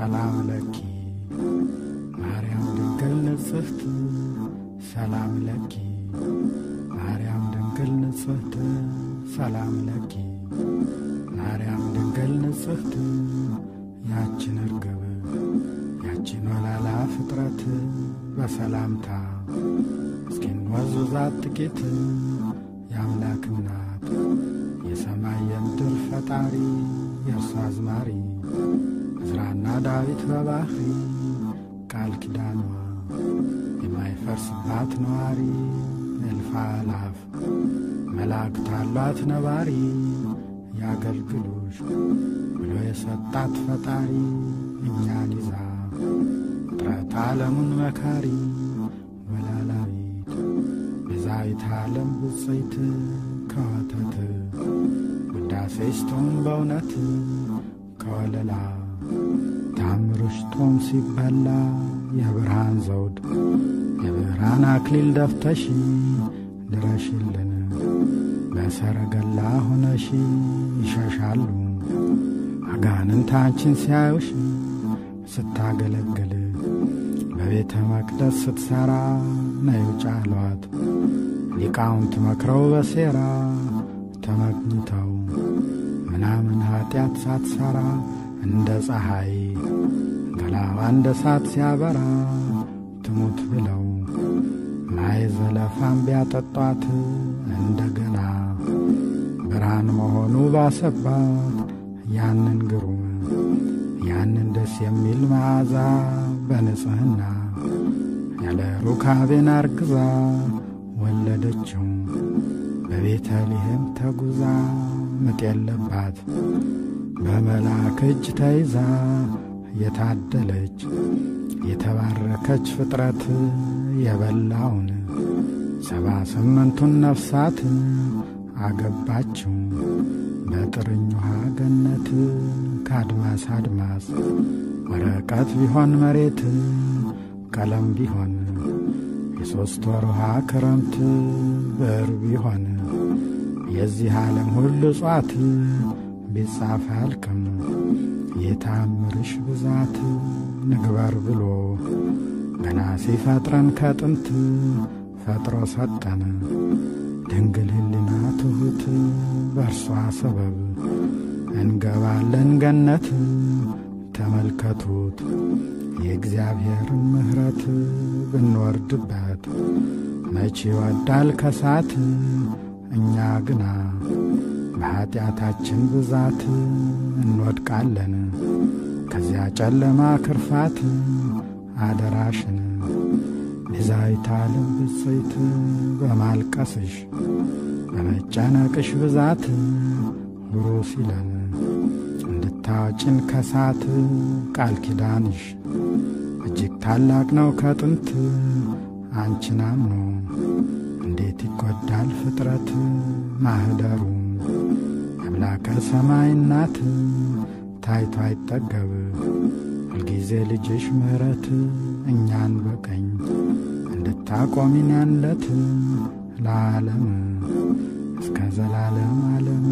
ሰላም ለኪ ማርያም ድንግል ንጽሕት ሰላም ለኪ ማርያም ድንግል ንጽሕት ሰላም ለኪ ማርያም ድንግል ንጽሕት ያችን እርግብ ያችን ወላላ ፍጥረት በሰላምታ እስኪንወዙዛት ጥቂት የአምላክ እናት የሰማይ የምድር ፈጣሪ የእርሱ አዝማሪ ዕዝራና ዳዊት በባሕሪ ቃል ኪዳኗ የማይፈርስባት ነዋሪ እልፍ አእላፍ መላእክት አሏት ነባሪ ያገልግሉሽ ብሎ የሰጣት ፈጣሪ እኛን ይዛ ፍጥረት ዓለሙን መካሪ ወላላዊት ቤዛዊት ዓለም ብፅዕት ከወተት ውዳሴሽ ጦም በእውነት ከወለላ ታምርሽ ጦም ሲበላ የብርሃን ዘውድ የብርሃን አክሊል ደፍተሽ ድረሽልን በሰረገላ ሆነሽ ይሸሻሉ አጋንንት አንቺን ሲያዩሽ ስታገለግል በቤተ መቅደስ ስትሰራ ነይ ውጭ አሏት ሊቃውንት መክረው በሴራ ተመግኝተው ምናምን ኃጢአት ሳትሰራ እንደ ፀሐይ ገላዋ እንደ እሳት ሲያበራ ትሙት ብለው ማይ ዘለፋም ቢያጠጧት እንደገና ብርሃን መሆኑ ባሰባት ያንን ግሩም ያንን ደስ የሚል መዓዛ በንጽሕና ያለ ሩካቤን አርግዛ ወለደችው በቤተልሔም ተጉዛ ምጥ የለባት በመልአክ እጅ ተይዛ የታደለች የተባረከች ፍጥረት የበላውን 78ቱን ነፍሳት አገባችው በጥርኝ ውሃ ገነት ከአድማስ አድማስ ወረቀት ቢሆን መሬት ቀለም ቢሆን የሦስት ወር ውሃ ክረምት ብዕር ቢሆን የዚህ ዓለም ሁሉ እጽዋት ቢጻፍ አያልቅም የታምርሽ ብዛት ንግበር ብሎ ገና ሲፈጥረን ከጥንት ፈጥሮ ሰጠን ድንግል ሕሊና ትሑት በእርሷ ሰበብ እንገባለን ገነት ተመልከቱት የእግዚአብሔርን ምሕረት ብንወርድበት መቼ ይወዳል ከሳት እኛ ግና በኀጢአታችን ብዛት እንወድቃለን ከዚያ ጨለማ ክርፋት አደራሽን ቤዛዊተ ዓለም ብፅዕት በማልቀስሽ በመጨነቅሽ ብዛት ሁሩ ሲለን እንድታወጭን ከሳት ቃል ኪዳንሽ እጅግ ታላቅ ነው ከጥንት አንቺን አምኖ እንዴት ይጐዳል ፍጥረት ማኅደሩ አምላከ ሰማይ እናት ታይቶ አይጠገብ ሁልጊዜ ልጅሽ ምሕረት እኛን በቀኝ እንድታቆሚን ያለት ለዓለም እስከ ዘላለም ዓለም